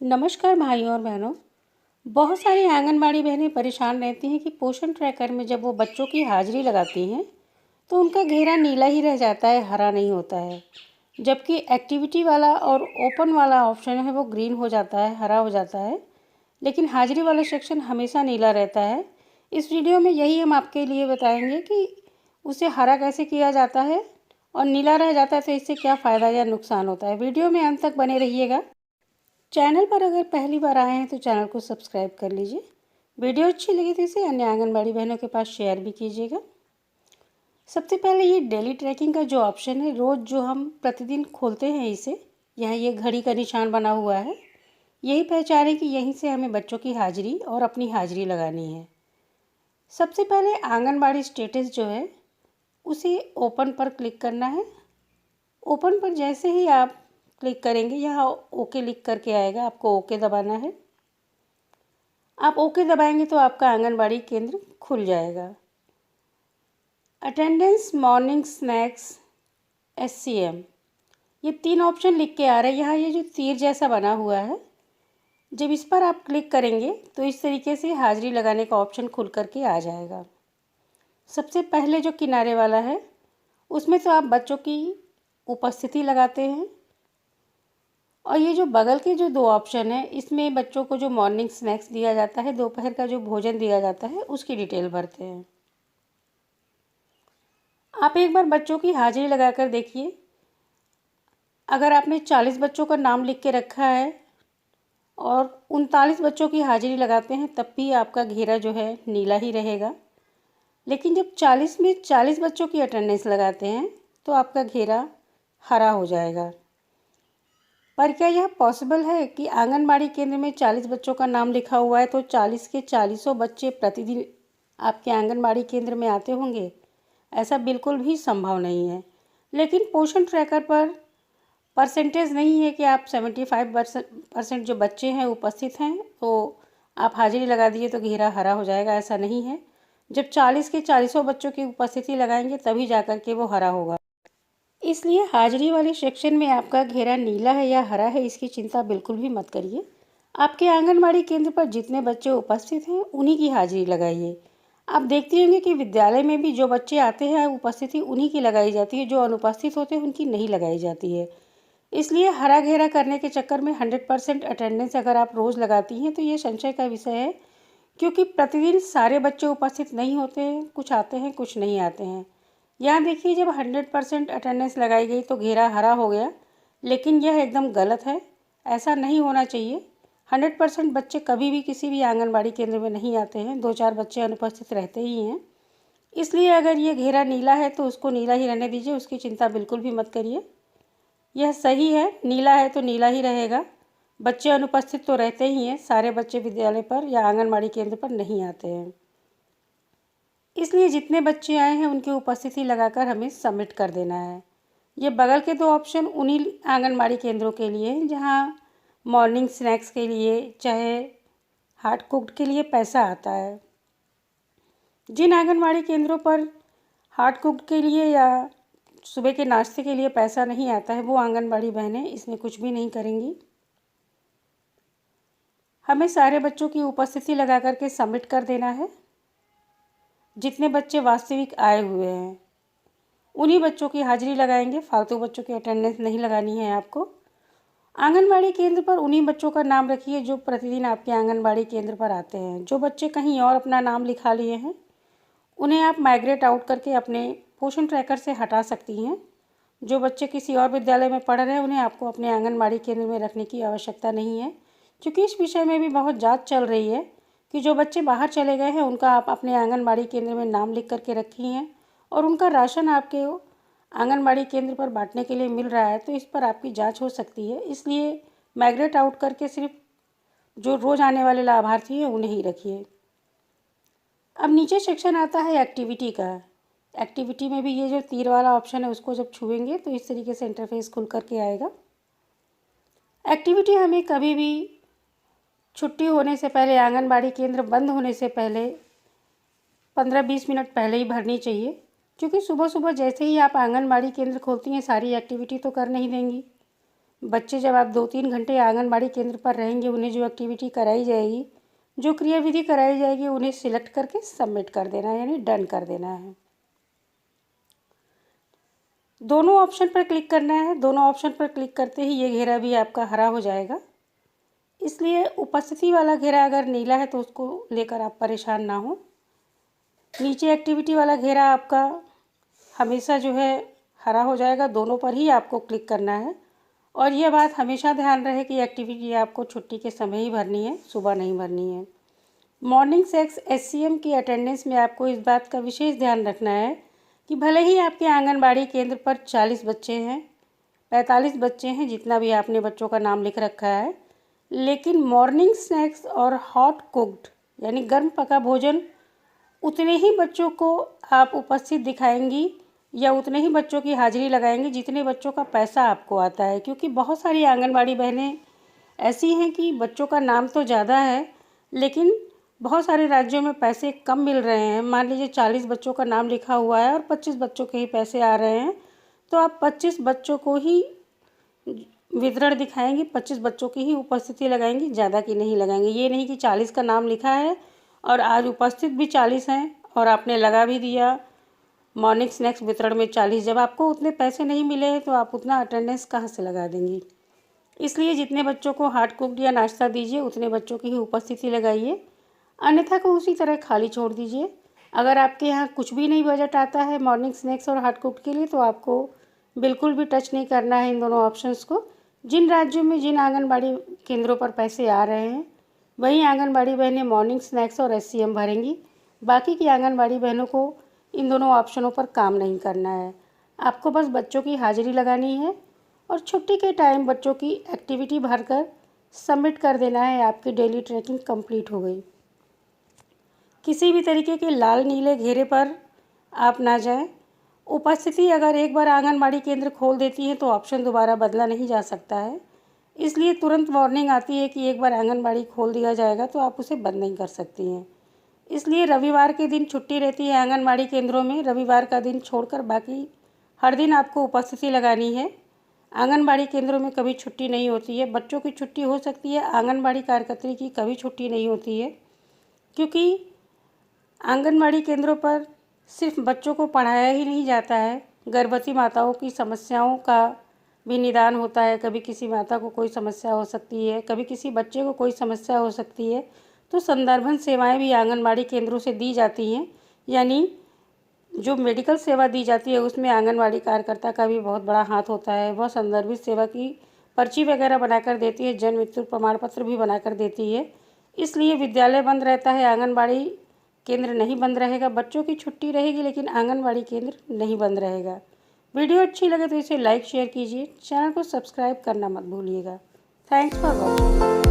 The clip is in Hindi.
नमस्कार भाइयों और बहनों। बहुत सारी आंगनबाड़ी बहनें परेशान रहती हैं कि पोषण ट्रैकर में जब वो बच्चों की हाजिरी लगाती हैं तो उनका घेरा नीला ही रह जाता है, हरा नहीं होता है। जबकि एक्टिविटी वाला और ओपन वाला ऑप्शन है वो ग्रीन हो जाता है, हरा हो जाता है, लेकिन हाजिरी वाला सेक्शन हमेशा नीला रहता है। इस वीडियो में यही हम आपके लिए बताएंगे कि उसे हरा कैसे किया जाता है और नीला रह जाता है तो इससे क्या फ़ायदा या नुकसान होता है। वीडियो में अंत तक बने रहिएगा। चैनल पर अगर पहली बार आए हैं तो चैनल को सब्सक्राइब कर लीजिए। वीडियो अच्छी लगी तो इसे अन्य आंगनबाड़ी बहनों के पास शेयर भी कीजिएगा। सबसे पहले ये डेली ट्रैकिंग का जो ऑप्शन है, रोज़ जो हम प्रतिदिन खोलते हैं इसे, यहाँ ये घड़ी का निशान बना हुआ है, यही पहचाने कि यहीं से हमें बच्चों की हाजिरी और अपनी हाजिरी लगानी है। सबसे पहले आंगनबाड़ी स्टेटस जो है उसे ओपन पर क्लिक करना है। ओपन पर जैसे ही आप क्लिक करेंगे यहाँ ओके लिख करके आएगा, आपको ओके दबाना है। आप ओके दबाएंगे तो आपका आंगनबाड़ी केंद्र खुल जाएगा। अटेंडेंस, मॉर्निंग स्नैक्स, एससीएम, ये 3 ऑप्शन लिख के आ रहे हैं। यहाँ ये जो तीर जैसा बना हुआ है, जब इस पर आप क्लिक करेंगे तो इस तरीके से हाजिरी लगाने का ऑप्शन खुल करके आ जाएगा। सबसे पहले जो किनारे वाला है उसमें तो आप बच्चों की उपस्थिति लगाते हैं, और ये जो बगल के जो 2 ऑप्शन है इसमें बच्चों को जो मॉर्निंग स्नैक्स दिया जाता है, दोपहर का जो भोजन दिया जाता है, उसकी डिटेल भरते हैं। आप एक बार बच्चों की हाजिरी लगाकर देखिए। अगर आपने 40 बच्चों का नाम लिख के रखा है और 39 बच्चों की हाजिरी लगाते हैं तब भी आपका घेरा जो है नीला ही रहेगा। लेकिन जब 40 में 40 बच्चों की अटेंडेंस लगाते हैं तो आपका घेरा हरा हो जाएगा। पर क्या यह पॉसिबल है कि आंगनबाड़ी केंद्र में 40 बच्चों का नाम लिखा हुआ है तो 40 के 40 बच्चे प्रतिदिन आपके आंगनबाड़ी केंद्र में आते होंगे? ऐसा बिल्कुल भी संभव नहीं है। लेकिन पोषण ट्रैकर पर परसेंटेज नहीं है कि आप 75% जो बच्चे हैं उपस्थित हैं तो आप हाजिरी लगा दिए तो घेरा हरा हो जाएगा, ऐसा नहीं है। जब 40 के 40 बच्चों की उपस्थिति लगाएंगे तभी जाकर के वो हरा होगा। इसलिए हाजिरी वाले सेक्शन में आपका घेरा नीला है या हरा है इसकी चिंता बिल्कुल भी मत करिए। आपके आंगनबाड़ी केंद्र पर जितने बच्चे उपस्थित हैं उन्हीं की हाजिरी लगाइए। आप देखते होंगे कि विद्यालय में भी जो बच्चे आते हैं उपस्थिति उन्हीं की लगाई जाती है, जो अनुपस्थित होते हैं उनकी नहीं लगाई जाती है। इसलिए हरा घेरा करने के चक्कर में 100% अटेंडेंस अगर आप रोज़ लगाती हैं तो ये संशय का विषय है, क्योंकि प्रतिदिन सारे बच्चे उपस्थित नहीं होते हैं, कुछ आते हैं कुछ नहीं आते हैं। यहाँ देखिए, जब 100% अटेंडेंस लगाई गई तो घेरा हरा हो गया, लेकिन यह एकदम गलत है, ऐसा नहीं होना चाहिए। 100% बच्चे कभी भी किसी भी आंगनबाड़ी केंद्र में नहीं आते हैं, 2-4 बच्चे अनुपस्थित रहते ही हैं। इसलिए अगर ये घेरा नीला है तो उसको नीला ही रहने दीजिए, उसकी चिंता बिल्कुल भी मत करिए। यह सही है, नीला है तो नीला ही रहेगा। बच्चे अनुपस्थित तो रहते ही हैं, सारे बच्चे विद्यालय पर या आंगनबाड़ी केंद्र पर नहीं आते हैं। इसलिए जितने बच्चे आए हैं उनकी उपस्थिति लगाकर हमें सबमिट कर देना है। ये बगल के 2 ऑप्शन उन्हीं आंगनबाड़ी केंद्रों के लिए हैं जहाँ मॉर्निंग स्नैक्स के लिए चाहे हार्ड कुक्ड के लिए पैसा आता है। जिन आंगनबाड़ी केंद्रों पर हार्ड कुक्ड के लिए या सुबह के नाश्ते के लिए पैसा नहीं आता है वो आंगनबाड़ी बहनें इसमें कुछ भी नहीं करेंगी। हमें सारे बच्चों की उपस्थिति लगा करके सबमिट कर देना है। जितने बच्चे वास्तविक आए हुए हैं उन्हीं बच्चों की हाजिरी लगाएंगे, फालतू बच्चों की अटेंडेंस नहीं लगानी है आपको। आंगनबाड़ी केंद्र पर उन्हीं बच्चों का नाम रखिए जो प्रतिदिन आपके आंगनबाड़ी केंद्र पर आते हैं। जो बच्चे कहीं और अपना नाम लिखा लिए हैं उन्हें आप माइग्रेट आउट करके अपने पोषण ट्रैकर से हटा सकती हैं। जो बच्चे किसी और विद्यालय में पढ़ रहे हैं उन्हें आपको अपने आंगनबाड़ी केंद्र में रखने की आवश्यकता नहीं है, क्योंकि इस विषय में भी बहुत जांच चल रही है कि जो बच्चे बाहर चले गए हैं उनका आप अपने आंगनबाड़ी केंद्र में नाम लिख करके रखी हैं और उनका राशन आपके आंगनबाड़ी केंद्र पर बांटने के लिए मिल रहा है, तो इस पर आपकी जांच हो सकती है। इसलिए माइग्रेट आउट करके सिर्फ जो रोज़ आने वाले लाभार्थी हैं उन्हें ही रखिए। अब नीचे सेक्शन आता है एक्टिविटी का। एक्टिविटी में भी ये जो तीर वाला ऑप्शन है उसको जब छुएंगे तो इस तरीके से इंटरफेस खुल करके आएगा। एक्टिविटी हमें कभी भी छुट्टी होने से पहले, आंगनबाड़ी केंद्र बंद होने से पहले 15-20 मिनट पहले ही भरनी चाहिए, क्योंकि सुबह सुबह जैसे ही आप आंगनबाड़ी केंद्र खोलती हैं सारी एक्टिविटी तो कर नहीं देंगी। बच्चे जब आप 2-3 घंटे आंगनबाड़ी केंद्र पर रहेंगे, उन्हें जो एक्टिविटी कराई जाएगी, जो क्रियाविधि कराई जाएगी, उन्हें सिलेक्ट करके सबमिट कर देना है, यानी डन कर देना है। दोनों ऑप्शन पर क्लिक करना है। दोनों ऑप्शन पर क्लिक करते ही ये घेरा भी आपका हरा हो जाएगा। इसलिए उपस्थिति वाला घेरा अगर नीला है तो उसको लेकर आप परेशान ना हो। नीचे एक्टिविटी वाला घेरा आपका हमेशा जो है हरा हो जाएगा। दोनों पर ही आपको क्लिक करना है। और यह बात हमेशा ध्यान रहे कि एक्टिविटी आपको छुट्टी के समय ही भरनी है, सुबह नहीं भरनी है। मॉर्निंग सेक्स SCM की अटेंडेंस में आपको इस बात का विशेष ध्यान रखना है कि भले ही आपके आंगनबाड़ी केंद्र पर 40 बच्चे हैं, 45 बच्चे हैं, जितना भी आपने बच्चों का नाम लिख रखा है, लेकिन मॉर्निंग स्नैक्स और हॉट कुक्ड यानी गर्म पका भोजन उतने ही बच्चों को आप उपस्थित दिखाएंगी या उतने ही बच्चों की हाजिरी लगाएंगे जितने बच्चों का पैसा आपको आता है। क्योंकि बहुत सारी आंगनबाड़ी बहनें ऐसी हैं कि बच्चों का नाम तो ज़्यादा है, लेकिन बहुत सारे राज्यों में पैसे कम मिल रहे हैं। मान लीजिए 40 बच्चों का नाम लिखा हुआ है और 25 बच्चों के ही पैसे आ रहे हैं, तो आप 25 बच्चों को ही वितरण दिखाएंगी, 25 बच्चों की ही उपस्थिति लगाएंगी, ज़्यादा की नहीं लगाएंगे। ये नहीं कि 40 का नाम लिखा है और आज उपस्थित भी 40 हैं और आपने लगा भी दिया मॉर्निंग स्नैक्स वितरण में 40। जब आपको उतने पैसे नहीं मिले हैं तो आप उतना अटेंडेंस कहाँ से लगा देंगी। इसलिए जितने बच्चों को हार्ड कुक्ड या नाश्ता दीजिए उतने बच्चों की ही उपस्थिति लगाइए, अन्यथा को उसी तरह खाली छोड़ दीजिए। अगर आपके यहाँ कुछ भी नहीं बजट आता है मॉर्निंग स्नैक्स और हार्ड कुक्ड के लिए तो आपको बिल्कुल भी टच नहीं करना है इन दोनों ऑप्शंस को। जिन राज्यों में जिन आंगनबाड़ी केंद्रों पर पैसे आ रहे हैं वही आंगनबाड़ी बहनें मॉर्निंग स्नैक्स और SCM भरेंगी। बाकी की आंगनबाड़ी बहनों को इन दोनों ऑप्शनों पर काम नहीं करना है। आपको बस बच्चों की हाजिरी लगानी है और छुट्टी के टाइम बच्चों की एक्टिविटी भरकर सबमिट कर देना है। आपकी डेली ट्रैकिंग कंप्लीट हो गई। किसी भी तरीके के लाल नीले घेरे पर आप ना जाएं। उपस्थिति अगर एक बार आंगनबाड़ी केंद्र खोल देती है तो ऑप्शन दोबारा बदला नहीं जा सकता है। इसलिए तुरंत वार्निंग आती है कि एक बार आंगनबाड़ी खोल दिया जाएगा तो आप उसे बंद नहीं कर सकती हैं। इसलिए रविवार के दिन छुट्टी रहती है आंगनबाड़ी केंद्रों में। रविवार का दिन छोड़कर बाकी हर दिन आपको उपस्थिति लगानी है। आंगनबाड़ी केंद्रों में कभी छुट्टी नहीं होती है। बच्चों की छुट्टी हो सकती है, आंगनबाड़ी कार्यकर्त्री की कभी छुट्टी नहीं होती है, क्योंकि आंगनबाड़ी केंद्रों पर सिर्फ बच्चों को पढ़ाया ही नहीं जाता है, गर्भवती माताओं की समस्याओं का भी निदान होता है। कभी किसी माता को कोई समस्या हो सकती है, कभी किसी बच्चे को कोई समस्या हो सकती है, तो संदर्भन सेवाएं भी आंगनबाड़ी केंद्रों से दी जाती हैं। यानी जो मेडिकल सेवा दी जाती है उसमें आंगनबाड़ी कार्यकर्ता का भी बहुत बड़ा हाथ होता है। वह संदर्भित सेवा की पर्ची वगैरह बनाकर देती है, जन्म मृत्यु प्रमाण पत्र भी बनाकर देती है। इसलिए विद्यालय बंद रहता है, आंगनबाड़ी केंद्र नहीं बंद रहेगा। बच्चों की छुट्टी रहेगी लेकिन आंगनबाड़ी केंद्र नहीं बंद रहेगा। वीडियो अच्छी लगे तो इसे लाइक शेयर कीजिए, चैनल को सब्सक्राइब करना मत भूलिएगा। Thanks for watching.